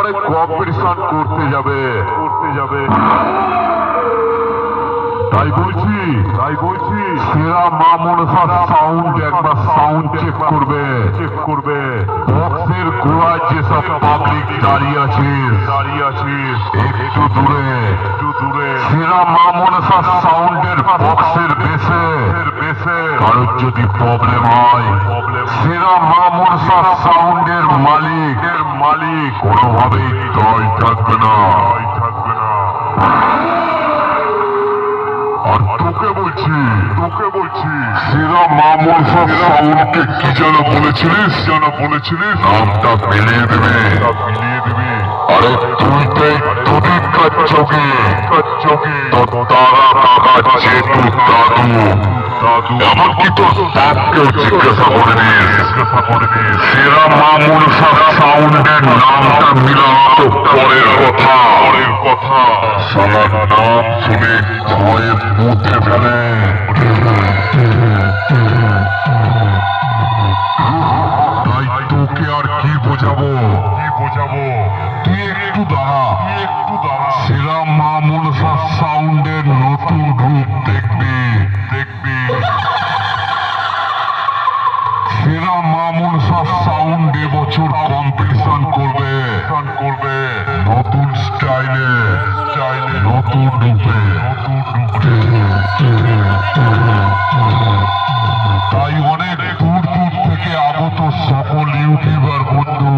এরপরে কম্পিটিশন করতে যাবে। তাই বলছি সেরা মা মনসা সাউন্ড একবার সাউন্ড চেক করবে। বক্সের গোড়ায় যেসব পাবলিক দাঁড়িয়ে আছে একটু দূরে সেরা মা মনসা সাউন্ডের বক্সের বেসে কারোর যদি প্রবলেম হয় সেরা মা মনসা সাউন্ডের মালিক কোনোভাবেই দল থাকবে না। আর তোকে বলছি সেরা মা মনসা সাউন্ডকে কি যেন বলেছিলিস নামটা মিলিয়ে দেবে। আরে তুই তো দুদিন কাচ্চকে তোর তারা বাবা যেটু দাদু এমনকি তোর বাপকেও জিজ্ঞাসা করে নিস সেরা মা মনসা সাউন্ডের নামটা মিলানো তো পরের কথা। সবার নাম শুনে ভয়ের মধ্যে ফেলে। তাই তোকে আর কি বোঝাবো তুই একটু দাঁড়া সেরা মা মনসা সাউন্ডের নতুন রূপ দেখবি। সেরা মা মনসা সাউন্ড এবছর কম্পিটিশন করবে নতুন স্টাইলে নতুন রূপে। তাই অনেক দূর থেকে আগত সকল ইউটিউবার বন্ধু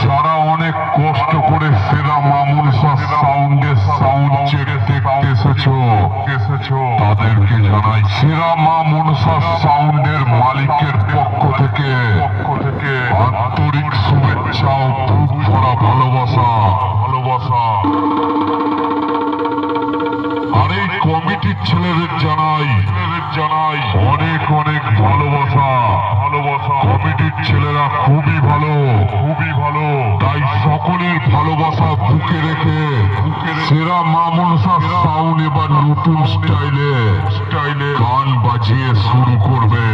যারা অনেক কষ্ট করে সেরা মা মনসা সাউন্ডের সাউন্ড চেক দেখতে এসেছো তাদেরকে জানাই সেরা মা মনসা সাউন্ডের মালিকের পক্ষ থেকে আন্তরিক শুভেচ্ছা ও বুক ভরা ভালোবাসা। আর এই কমিটির ছেলেদের জানাই অনেক ভালোবাসা। কমিটির ছেলেরা খুবই ভালো। তাই সকলের ভালোবাসা বুকে রেখে সেরা মা মনসা সাউন্ড এবার নতুন স্টাইলে গান বাজিয়ে শুরু করবে।